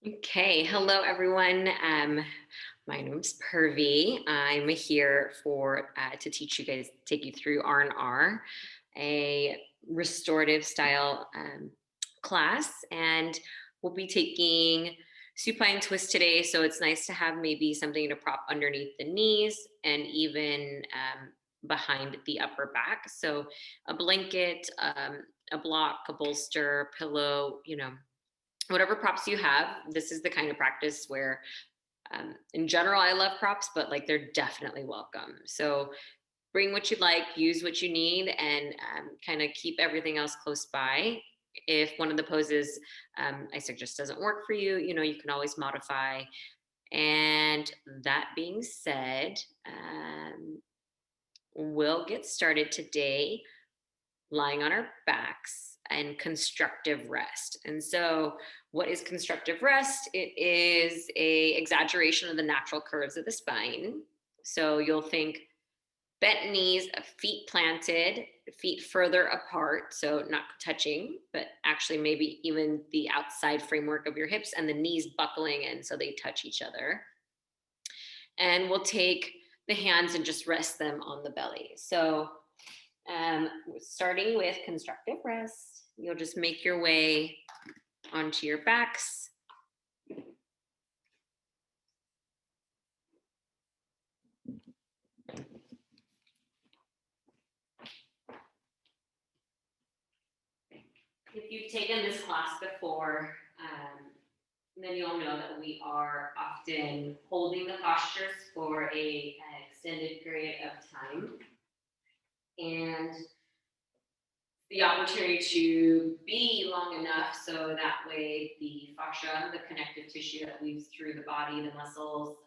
Okay, hello everyone. My name's Purvi. I'm here to teach you guys, take you through R&R, a restorative style class, and we'll be taking supine twist today. So it's nice to have maybe something to prop underneath the knees and even behind the upper back. So a blanket, a block, a bolster, pillow, whatever props you have. This is the kind of practice where in general I love props, but like they're definitely welcome. So bring what you like, use what you need, and kind of keep everything else close by. If one of the poses I suggest doesn't work for you, you can always modify. And that being said, we'll get started today lying on our backs and constructive rest. And so what is constructive rest? It is a exaggeration of the natural curves of the spine. So you'll think bent knees, feet planted, feet further apart, so not touching, but actually maybe even the outside framework of your hips, and the knees buckling in so they touch each other. And we'll take the hands and just rest them on the belly. So starting with constructive rest, you'll just make your way onto your backs. If you've taken this class before, then you'll know that we are often holding the postures for an extended period of time. And the opportunity to be long enough so that way the fascia, the connective tissue that weaves through the body, the muscles,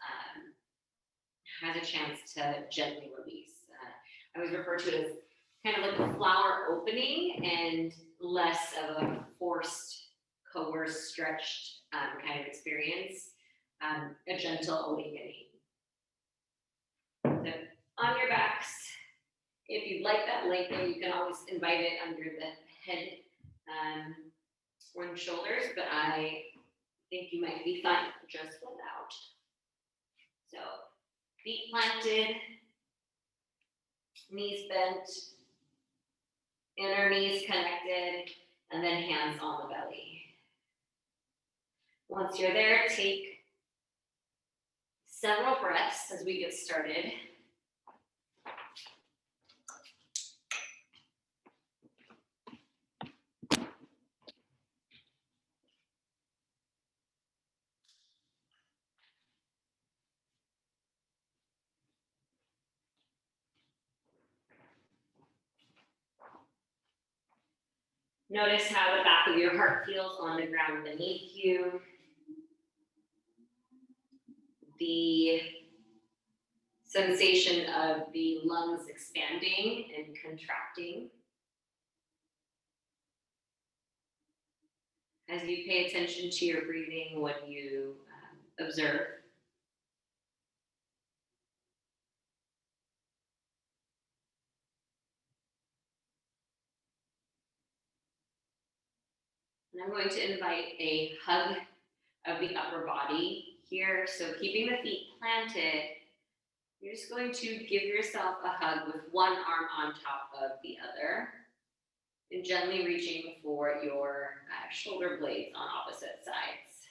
has a chance to gently release. I always refer to it as kind of like a flower opening and less of a forced, coerced, stretched kind of experience, a gentle awakening. So on your backs, if you'd like that lengthening, you can always invite it under the head or the shoulders, but I think you might be fine just without. So feet planted, knees bent, inner knees connected, and then hands on the belly. Once you're there, take several breaths as we get started. Notice how the back of your heart feels on the ground beneath you. The sensation of the lungs expanding and contracting. As you pay attention to your breathing, what you observe. And I'm going to invite a hug of the upper body here. So keeping the feet planted, you're just going to give yourself a hug with one arm on top of the other and gently reaching for your shoulder blades on opposite sides.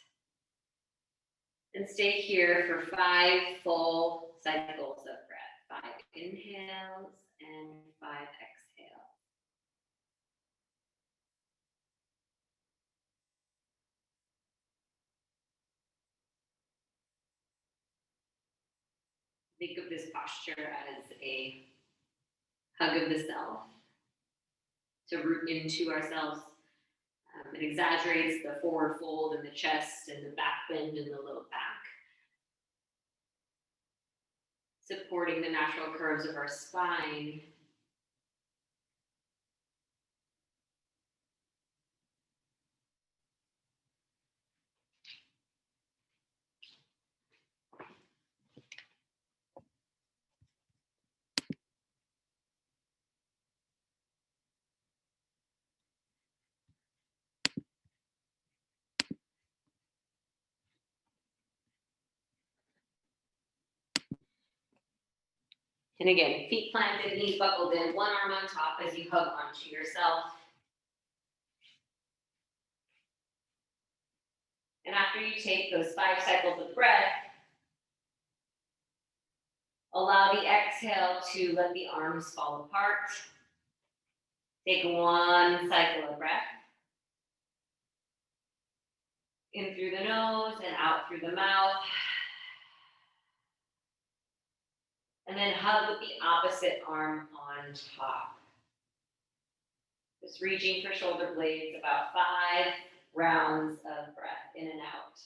And stay here for 5 full cycles of breath. 5 inhales and 5 exhales. Think of this posture as a hug of the self, to root into ourselves. It exaggerates the forward fold in the chest and the back bend in the low back, supporting the natural curves of our spine. And again, feet planted, knees buckled in, one arm on top as you hug onto yourself. And after you take those 5 cycles of breath, allow the exhale to let the arms fall apart. Take 1 cycle of breath. In through the nose and out through the mouth. And then hug with the opposite arm on top. Just reaching for shoulder blades, about 5 rounds of breath in and out.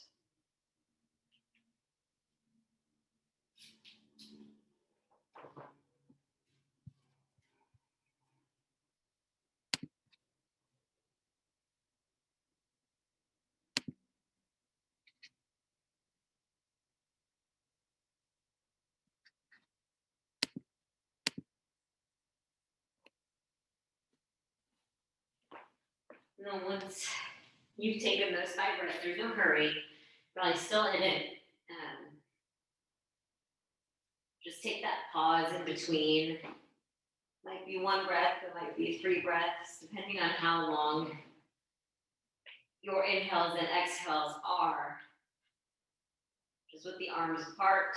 And then once you've taken those 5 breaths, there's no hurry, probably still in it. Just take that pause in between. Might be 1 breath, it might be 3 breaths, depending on how long your inhales and exhales are. Just with the arms apart.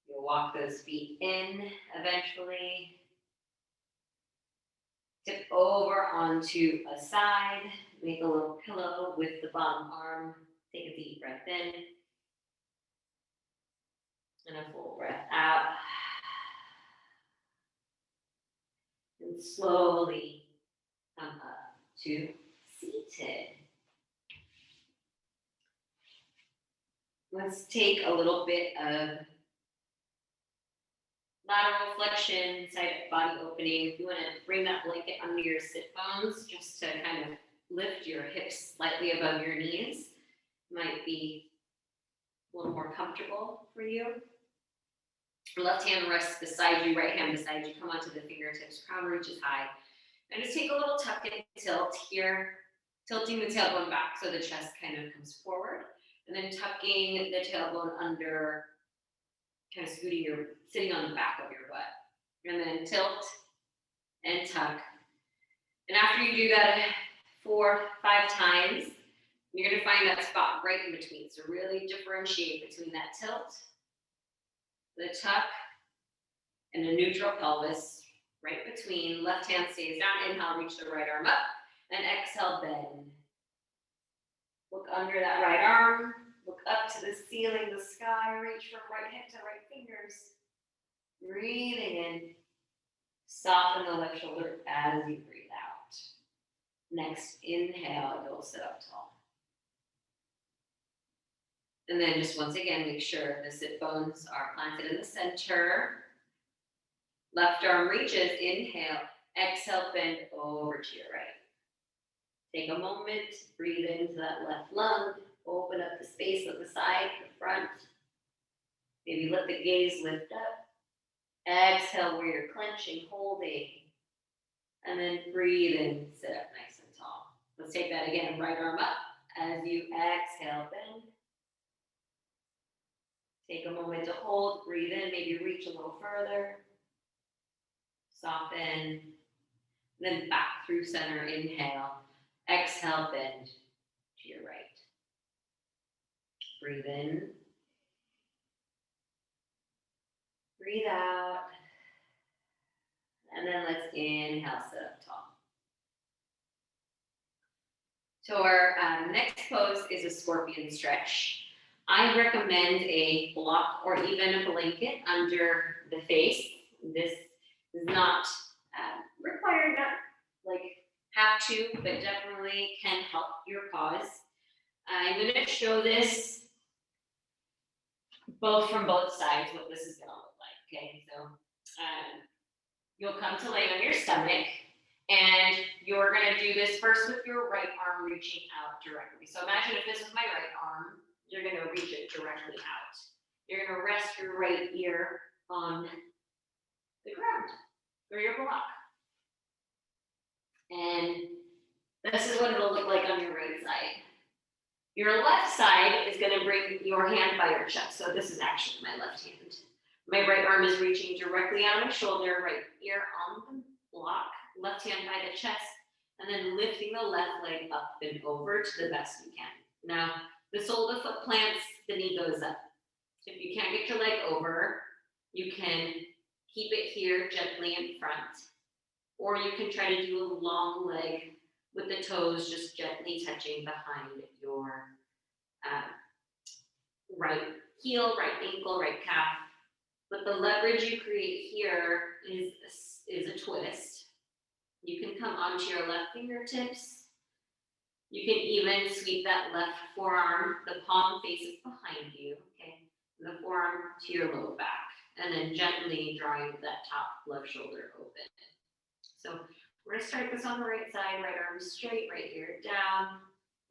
You'll walk those feet in eventually. Tip over onto a side. Make a little pillow with the bottom arm. Take a deep breath in. And a full breath out. And slowly come up to seated. Let's take a little bit of lateral flexion, side body opening. If you want to bring that blanket under your sit bones, just to kind of lift your hips slightly above your knees, might be a little more comfortable for you. Left hand rests beside you, right hand beside you. Come onto the fingertips, crown reaches high. And just take a little tuck and tilt here, tilting the tailbone back so the chest kind of comes forward. And then tucking the tailbone under, kind of sitting on the back of your butt. And then tilt and tuck. And after you do that 4, 5 times, you're going to find that spot right in between. So really differentiate between that tilt, the tuck, and a neutral pelvis right between. Left hand stays down. Inhale, reach the right arm up. And exhale, bend. Look under that right arm. Look up to the ceiling, the sky. Reach from right hip to right fingers. Breathing in. Soften the left shoulder as you breathe out. Next inhale, you'll sit up tall. And then just once again, make sure the sit bones are planted in the center. Left arm reaches, inhale, exhale, bend over to your right. Take a moment, breathe into that left lung, open up the space of the side, the front. Maybe let the gaze lift up. Exhale where you're clenching, holding. And then breathe in, sit up nice and tall. Let's take that again, right arm up. As you exhale, bend. Take a moment to hold, breathe in, maybe reach a little further. Soften. Then back through center, inhale. Exhale, bend to your right. Breathe in. Breathe out. And then let's inhale, sit up tall. So our next pose is a scorpion stretch. I recommend a block or even a blanket under the face. This is not required, not like have to, but definitely can help your cause. I'm going to show this from both sides, what this is going to look like. Okay, so you'll come to lay on your stomach, and you're going to do this first with your right arm reaching out directly. So imagine if this is my right arm, you're going to reach it directly out. You're going to rest your right ear on the ground or your block. And this is what it'll look like on your right side. Your left side is going to bring your hand by your chest. So this is actually my left hand. My right arm is reaching directly on my shoulder, right ear on the block, left hand by the chest, and then lifting the left leg up and over to the best you can. Now, the sole of the foot plants, the knee goes up. If you can't get your leg over, you can keep it here gently in front, or you can try to do a long leg with the toes just gently touching behind your right heel, right ankle, right calf. But the leverage you create here is a twist. You can come onto your left fingertips. You can even sweep that left forearm, the palm faces behind you, okay? The forearm to your low back, and then gently drawing that top left shoulder open. So we're gonna start this on the right side, right arm straight, right ear down.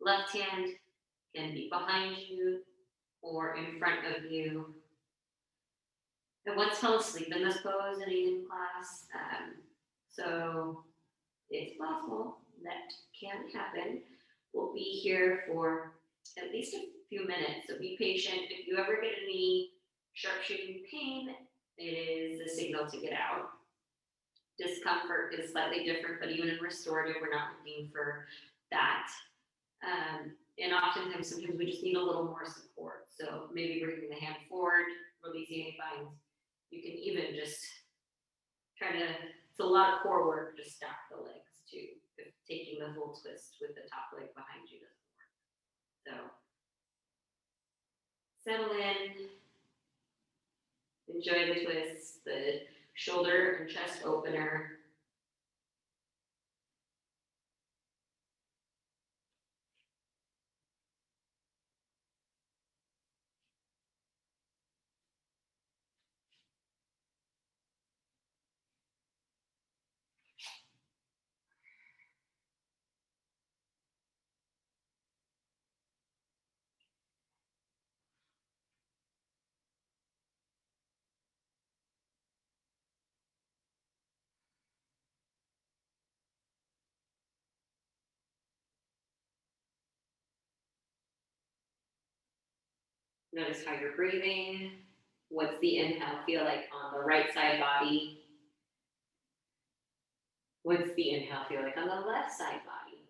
Left hand can be behind you or in front of you. I once fell asleep in this pose in a evening class, so it's possible that can happen. We'll be here for at least a few minutes, so be patient. If you ever get any sharp shooting pain, it is a signal to get out. Discomfort is slightly different, but even in restorative, we're not looking for that. And oftentimes, sometimes we just need a little more support. So maybe bringing the hand forward, releasing any binds. You can even just try to, it's a lot of core work to stack the legs too. If taking the full twist with the top leg behind you doesn't work. So settle in, enjoy the twists, the shoulder and chest opener. Notice how you're breathing. What's the inhale feel like on the right side body? What's the inhale feel like on the left side body?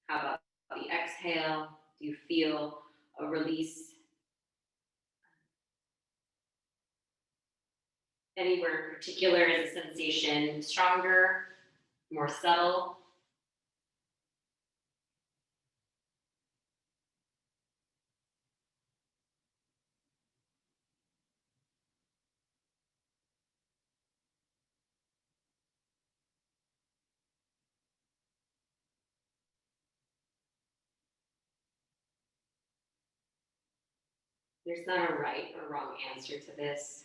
How about the exhale? Do you feel a release anywhere in particular? Is the sensation stronger, more subtle? There's not a right or wrong answer to this.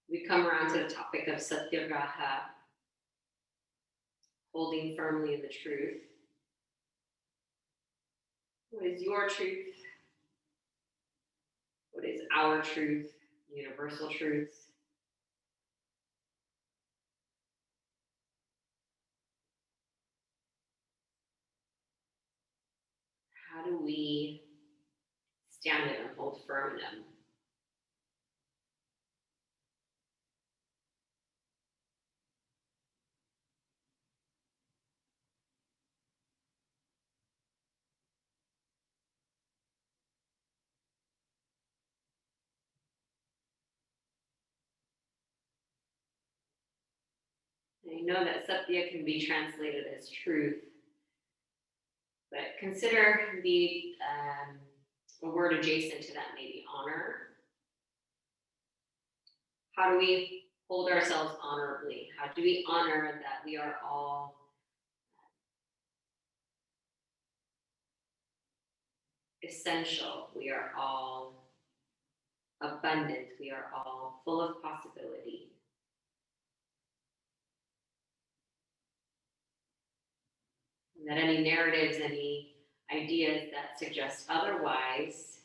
We come around to the topic of satyagraha, holding firmly in the truth. What is your truth? What is our truth? Universal truth? How do we stand in and hold firm in them? I know that satya can be translated as truth, but consider the a word adjacent to that, maybe honor. How do we hold ourselves honorably? How do we honor that we are all essential? We are all abundant. We are all full of possibility. And that any narratives, any ideas that suggest otherwise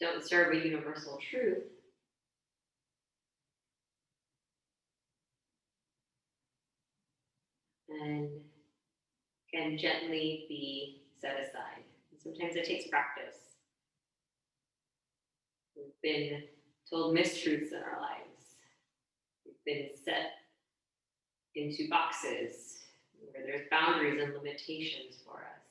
don't serve a universal truth, and can gently be set aside. And sometimes it takes practice. We've been told mistruths in our lives. We've been set into boxes where there's boundaries and limitations for us.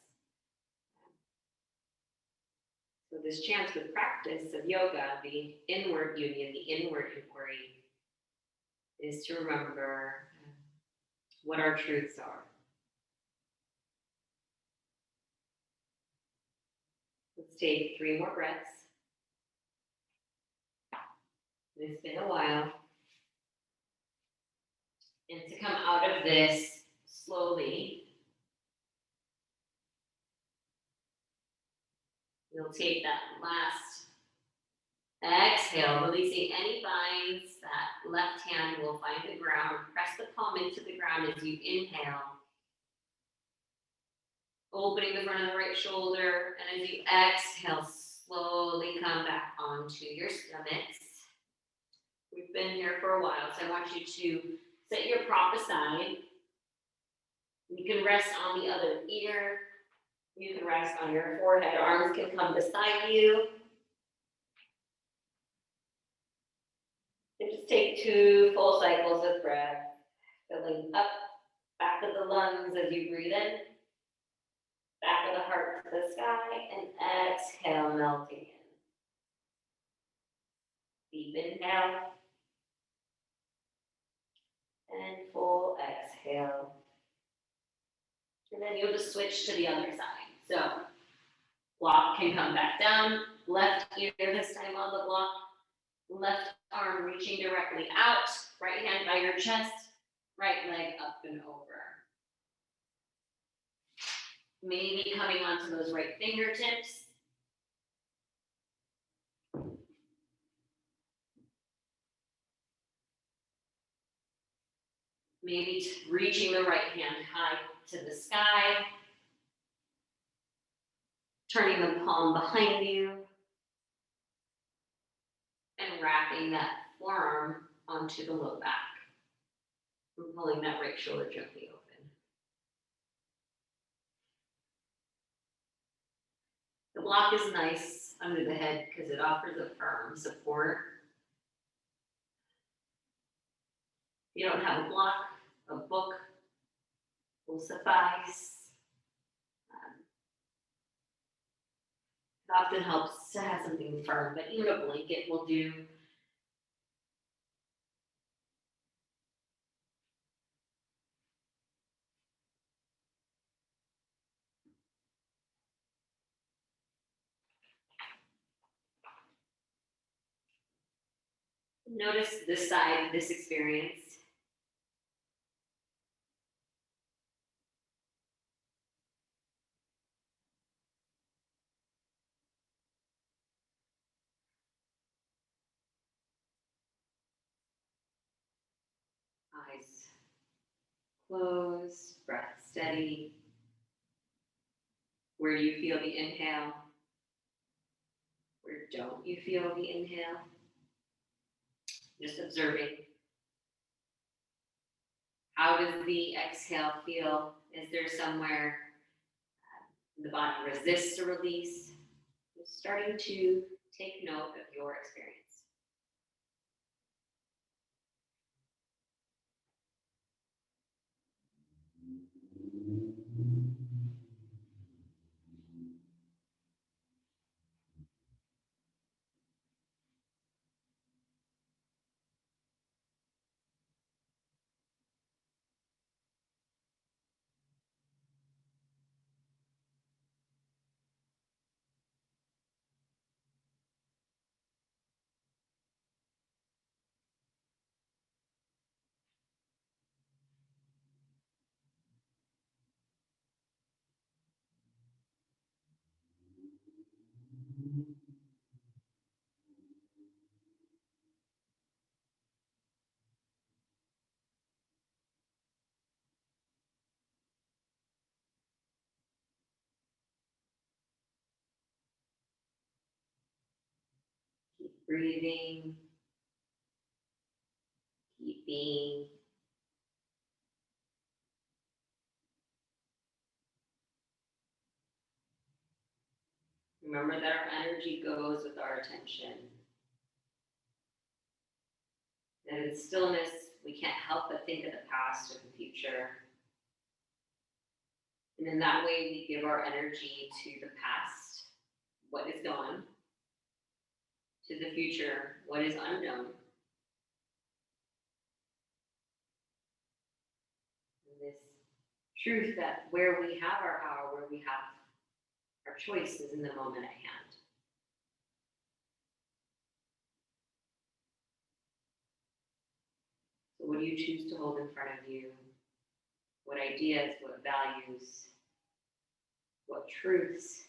So this chance with practice of yoga, the inward union, the inward inquiry, is to remember what our truths are. Let's take 3 more breaths. It's been a while. And to come out of this slowly, you'll take that last exhale, releasing any binds. That left hand will find the ground. Press the palm into the ground as you inhale. Opening the front of the right shoulder. And as you exhale, slowly come back onto your stomachs. We've been here for a while, so I want you to set your prop aside. You can rest on the other ear. You can rest on your forehead. Arms can come beside you. And just take 2 full cycles of breath, filling up back of the lungs as you breathe in, back of the heart to the sky, and exhale, melting in. Deep inhale. And full exhale. And then you'll just switch to the other side. So block can come back down. Left ear this time on the block. Left arm reaching directly out. Right hand by your chest. Right leg up and over. Maybe coming onto those right fingertips. Maybe reaching the right hand high to the sky. Turning the palm behind you. And wrapping that forearm onto the low back. And pulling that right shoulder gently open. The block is nice under the head because it offers a firm support. If you don't have a block, a book will suffice. It often helps to have something firm, but even a blanket will do. Notice this side, this experience. Eyes closed, breath steady. Where do you feel the inhale? Where don't you feel the inhale? Just observing. How does the exhale feel? Is there somewhere the body resists a release? Just starting to take note of your experience. Keep breathing. Keep being. Remember that our energy goes with our attention. And in stillness, we can't help but think of the past or the future. And in that way, we give our energy to the past, what is gone, to the future, what is unknown. And this truth that where we have our power, where we have our choice is in the moment at hand. So what do you choose to hold in front of you? What ideas, what values, what truths?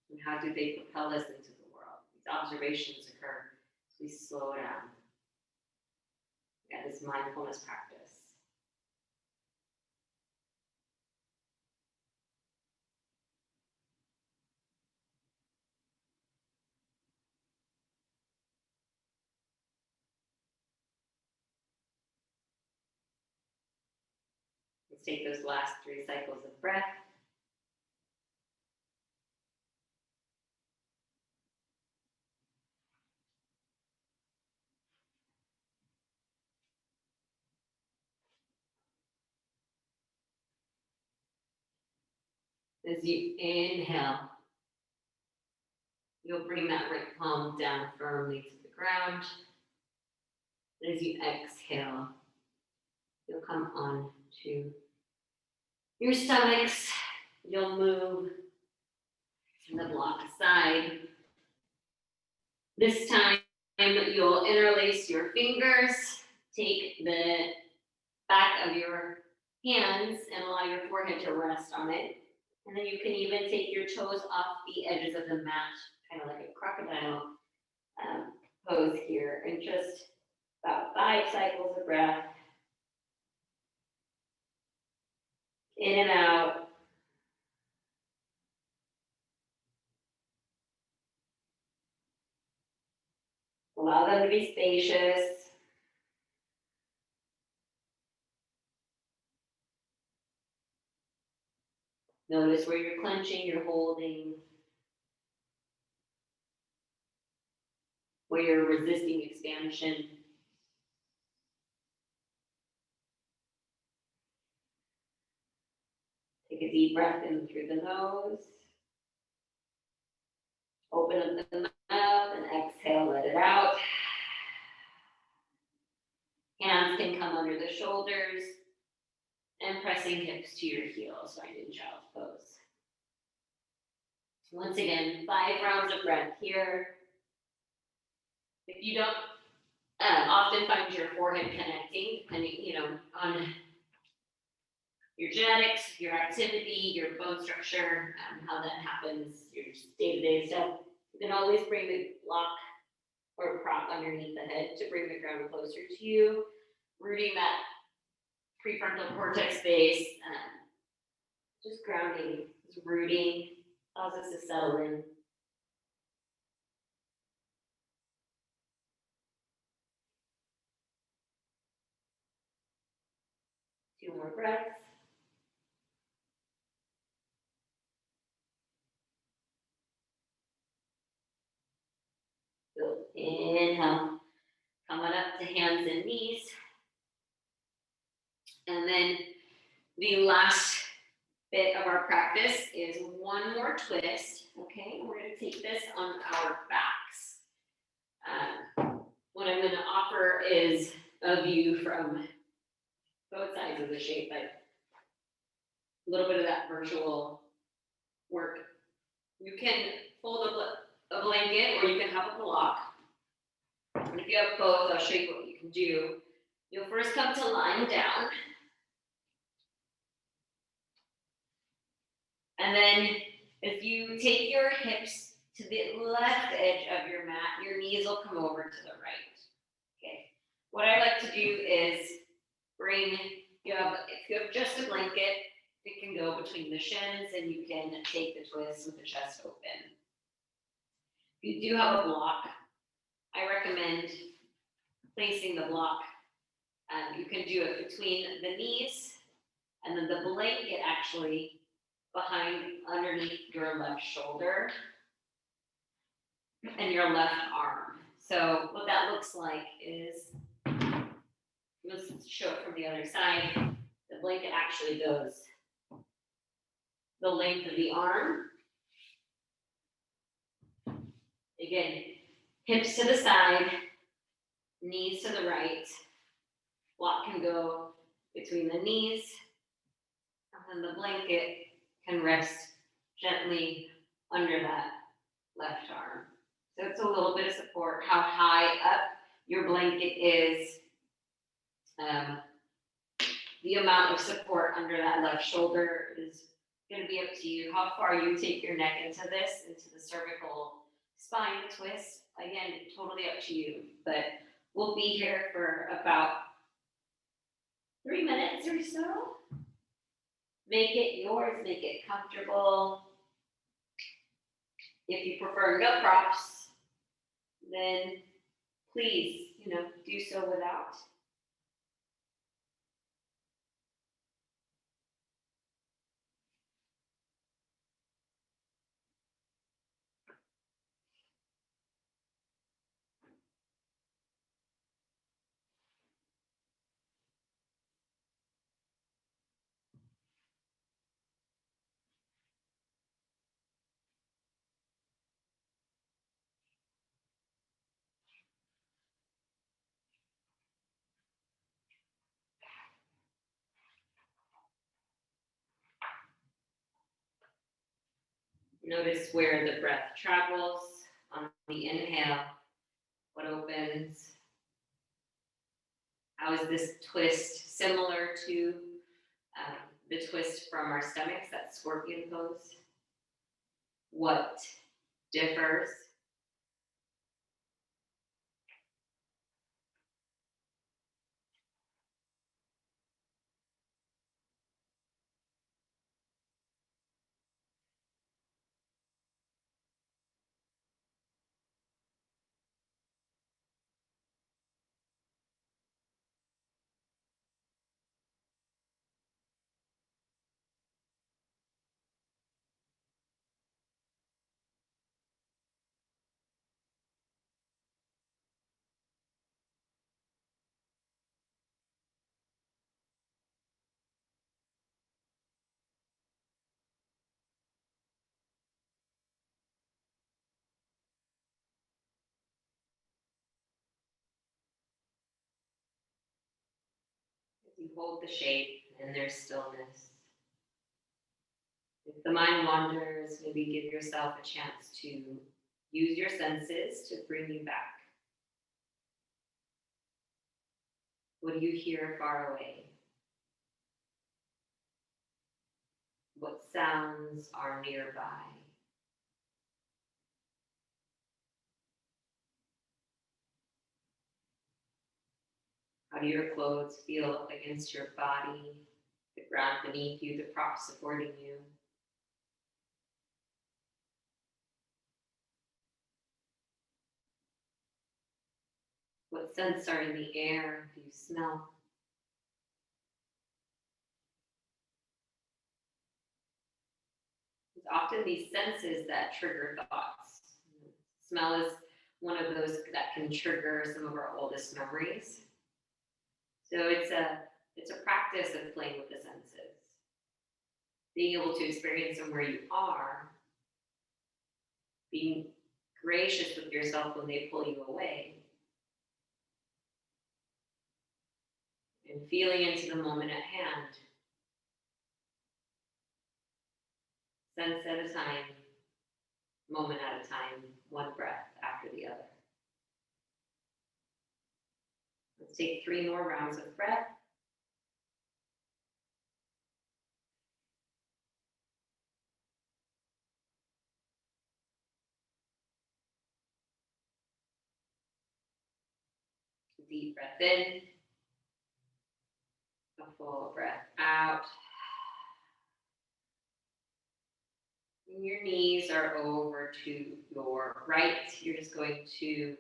And how do they propel us into the world? These observations occur as we slow down. Yeah, this mindfulness practice. Let's take those last 3 cycles of breath. As you inhale, you'll bring that right palm down firmly to the ground. And as you exhale, you'll come on to your stomachs. You'll move the block aside. This time, you'll interlace your fingers, take the back of your hands and allow your forehead to rest on it. And then you can even take your toes off the edges of the mat, kind of like a crocodile pose here, and just about 5 cycles of breath. In and out. Allow them to be spacious. Notice where you're clenching, you're holding, where you're resisting expansion. Take a deep breath in through the nose. Open up the mouth and exhale, let it out. Hands can come under the shoulders and pressing hips to your heels, finding child's pose. Once again, 5 rounds of breath here. If you don't often find your forehead connecting, depending, on your genetics, your activity, your bone structure, how that happens, your day-to-day stuff, you can always bring the block or prop underneath the head to bring the ground closer to you, rooting that prefrontal cortex base, just grounding, just rooting, allows us to settle in. Two more breaths. So inhale, come on up to hands and knees. And then the last bit of our practice is one more twist. Okay, we're going to take this on our backs. What I'm going to offer is a view from both sides of the shape, like a little bit of that virtual work. You can fold a blanket or you can have a block. And if you have both, I'll show you what you can do. You'll first come to lying down. And then if you take your hips to the left edge of your mat, your knees will come over to the right. Okay. What I like to do is if you have just a blanket, it can go between the shins and you can take the twist with the chest open. If you do have a block, I recommend placing the block. You can do it between the knees, and then the blanket actually underneath your left shoulder and your left arm. So what that looks like is, let's show it from the other side. The blanket actually goes the length of the arm. Again, hips to the side, knees to the right. Block can go between the knees, and then the blanket can rest gently under that left arm. So it's a little bit of support. How high up your blanket is, the amount of support under that left shoulder is going to be up to you. How far you take your neck into this, into the cervical spine twist, again, totally up to you. But we'll be here for about 3 minutes or so. Make it yours, make it comfortable. If you prefer no props, then please, do so without. Notice where the breath travels on the inhale, what opens. How is this twist similar to the twist from our stomachs, that scorpion pose? What differs? You hold the shape and there's stillness. If the mind wanders, maybe give yourself a chance to use your senses to bring you back. What do you hear far away? What sounds are nearby? How do your clothes feel up against your body, the ground beneath you, the prop supporting you? What scents are in the air? Do you smell? It's often these senses that trigger thoughts. Smell is one of those that can trigger some of our oldest memories. So it's a practice of playing with the senses. Being able to experience them where you are, being gracious with yourself when they pull you away, and feeling into the moment at hand. Sense at a time, moment at a time, one breath after the other. Let's take 3 more rounds of breath. Deep breath in, a full breath out. And your knees are over to your right. You're just going to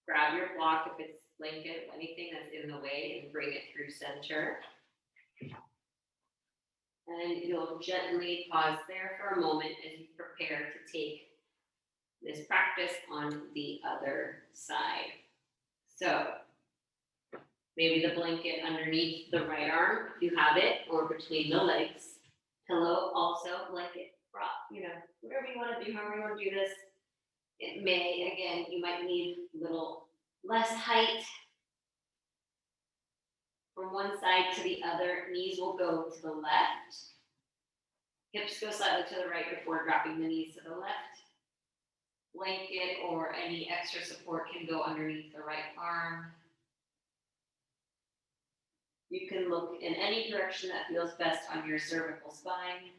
grab your block, if it's blanket, anything that's in the way, and bring it through center. And you'll gently pause there for a moment as you prepare to take this practice on the other side. So maybe the blanket underneath the right arm, if you have it, or between the legs. Pillow also, blanket, prop, whatever you want to do, however you want to do this. It may, again, you might need a little less height from one side to the other. Knees will go to the left. Hips go slightly to the right before dropping the knees to the left. Blanket or any extra support can go underneath the right arm. You can look in any direction that feels best on your cervical spine.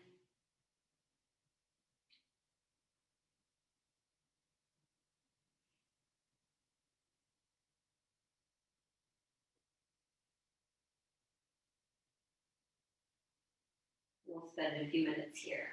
We'll spend a few minutes here.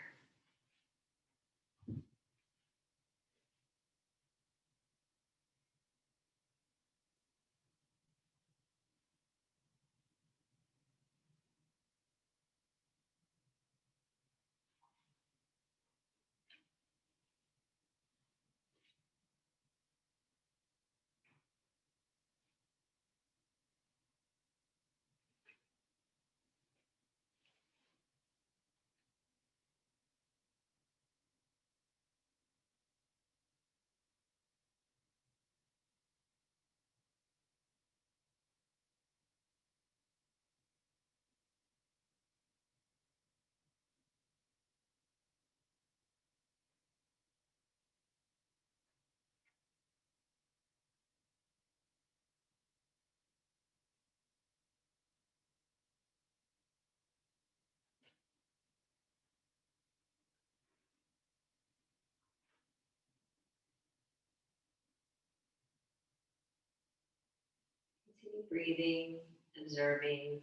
Continue breathing, observing.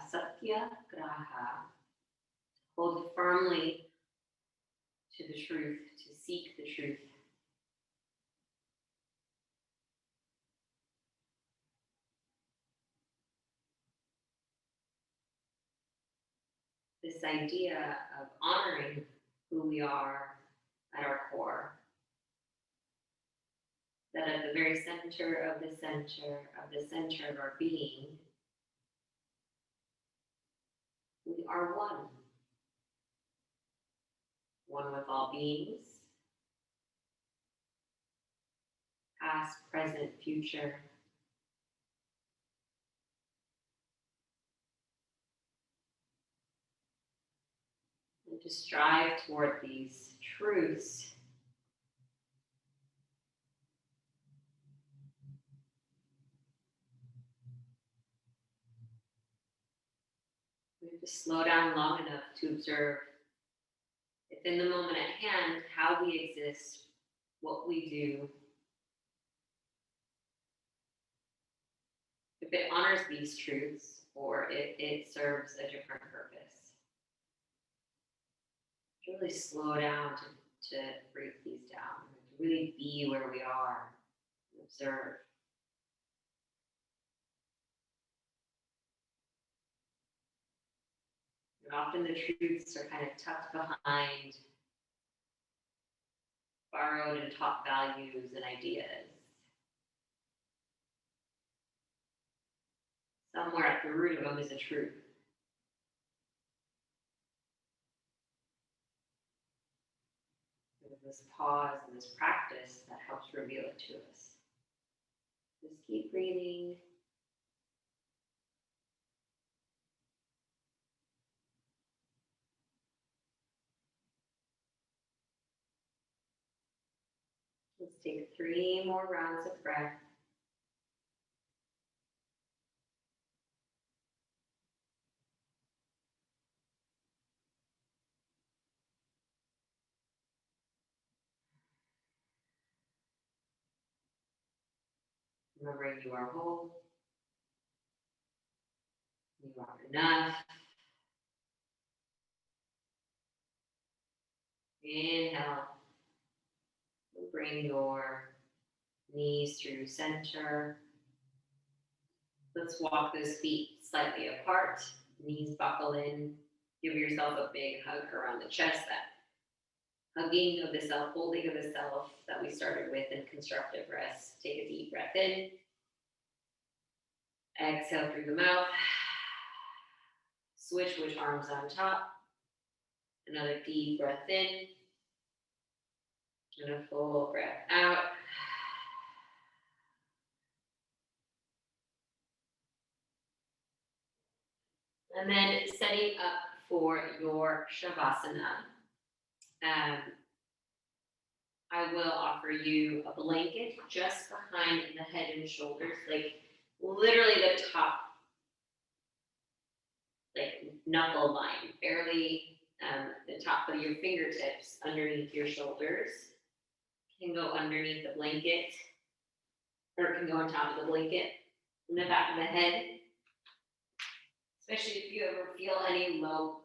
Satyagraha. Hold firmly to the truth, to seek the truth. This idea of honoring who we are at our core. That at the very center of the center of our being, we are one. One with all beings, past, present, future. And to strive toward these truths we have to slow down long enough to observe if in the moment at hand, how we exist, what we do, if it honors these truths or if it serves a different purpose. To really slow down to break these down, to really be where we are, and observe. And often the truths are kind of tucked behind borrowed and taught values and ideas. Somewhere at the root of them is a truth. There's this pause and this practice that helps reveal it to us. Just keep breathing. Let's take 3 more rounds of breath. Remembering you are whole. You are enough. Inhale. Bring your knees through center. Let's walk those feet slightly apart, knees buckle in, give yourself a big hug around the chest, that hugging of the self, holding of the self that we started with in constructive rest. Take a deep breath in, exhale through the mouth, switch which arms on top, another deep breath in, and a full breath out. And then setting up for your Shavasana. I will offer you a blanket just behind the head and shoulders, like literally the top, like knuckle line, barely the top of your fingertips underneath your shoulders. Can go underneath the blanket, or it can go on top of the blanket, in the back of the head. Especially if you ever feel any low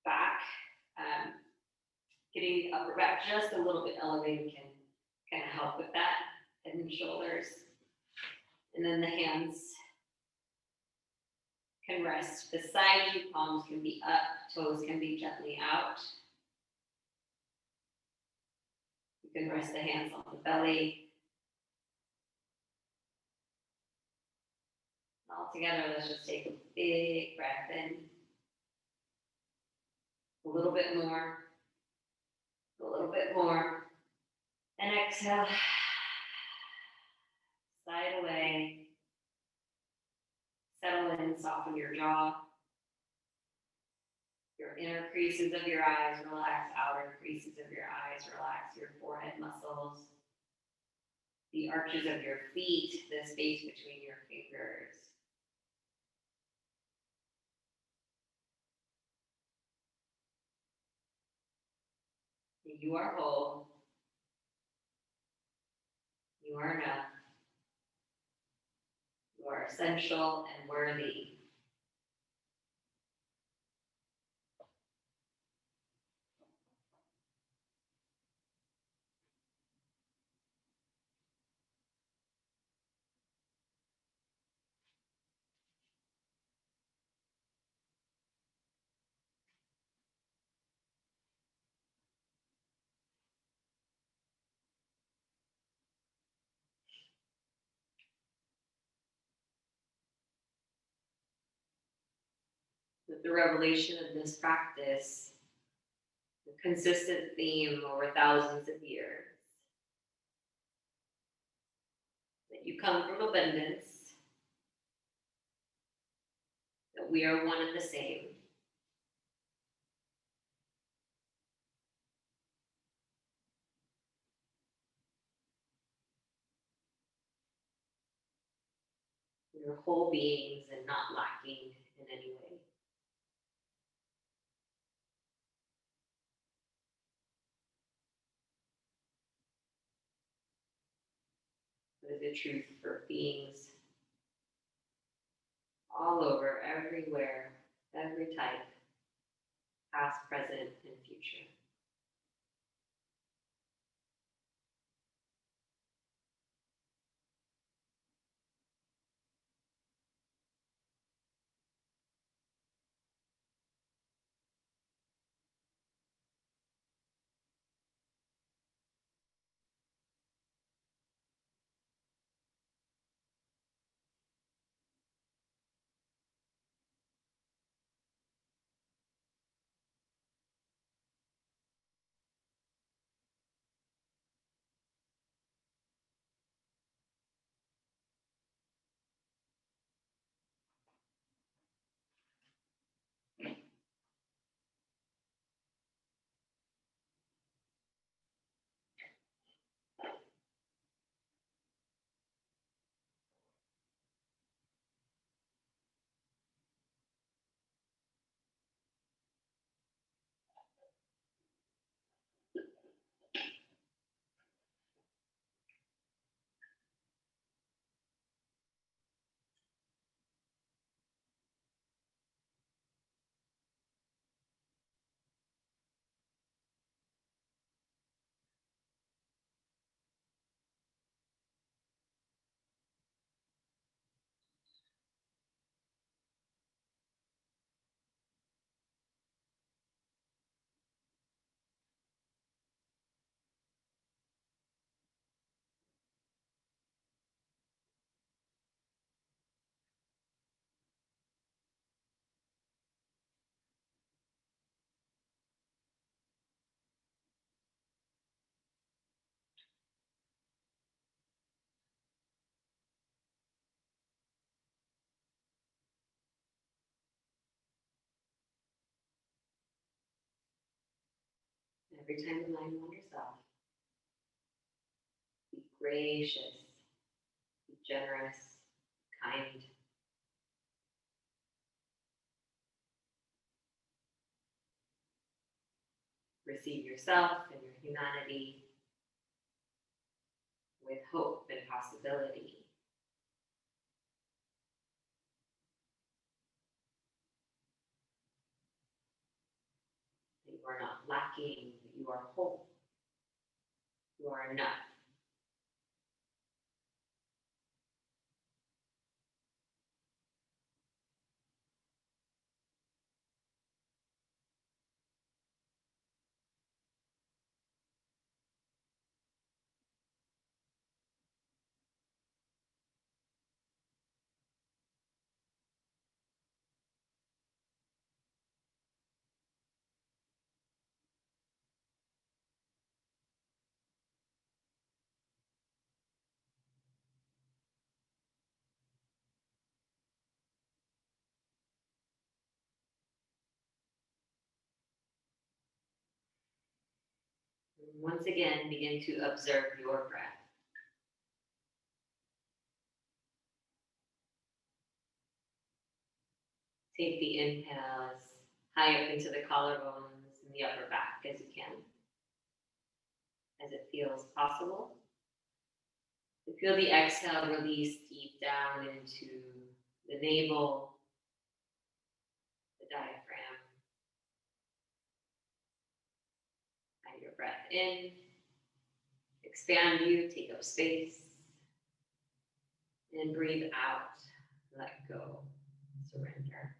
back, getting the upper back just a little bit elevated can kind of help with that, head and shoulders. And then the hands can rest beside you, palms can be up, toes can be gently out. You can rest the hands on the belly. All together, let's just take a big breath in. A little bit more. A little bit more. And exhale. Slide away. Settle in, soften your jaw. Your inner creases of your eyes relax, outer creases of your eyes relax, your forehead muscles, the arches of your feet, the space between your fingers. You are whole. You are enough. You are essential and worthy. With the revelation of this practice, the consistent theme over thousands of years, that you come from abundance, that we are one and the same. We are whole beings and not lacking in any way. That is the truth for beings all over, everywhere, every type, past, present, and future. Every time the mind wanders off, be gracious, be generous, kind. Receive yourself and your humanity with hope and possibility. That you are not lacking, that you are whole, you are enough. And once again, begin to observe your breath. Take the inhale as high up into the collarbones and the upper back as you can, as it feels possible. And feel the exhale release deep down into the navel, the diaphragm. And your breath in, expand you, take up space, and breathe out, let go, surrender.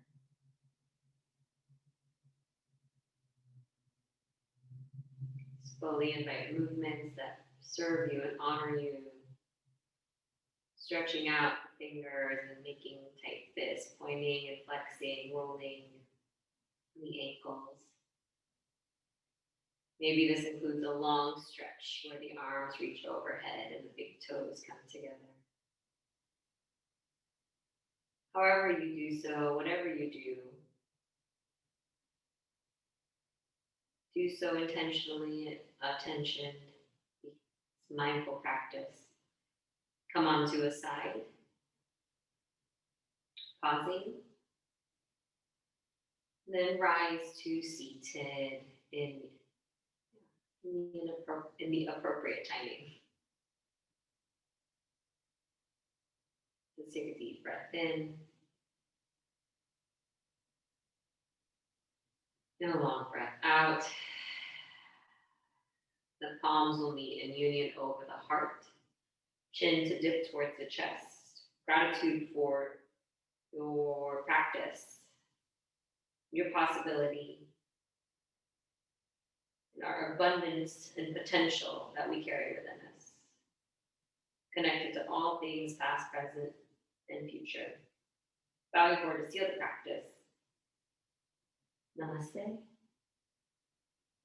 Slowly invite movements that serve you and honor you. Stretching out the fingers and making tight fists, pointing and flexing, rolling the ankles. Maybe this includes a long stretch where the arms reach overhead and the big toes come together. However you do so, whatever you do so intentionally, attention, it's mindful practice. Come onto a side, pausing, then rise to seated in the appropriate timing. Let's take a deep breath in, and a long breath out. The palms will meet in union over the heart, chin to dip towards the chest. Gratitude for your practice, your possibility, and our abundance and potential that we carry within us. Connected to all things past, present, and future. Bowing forward to seal the practice. Namaste.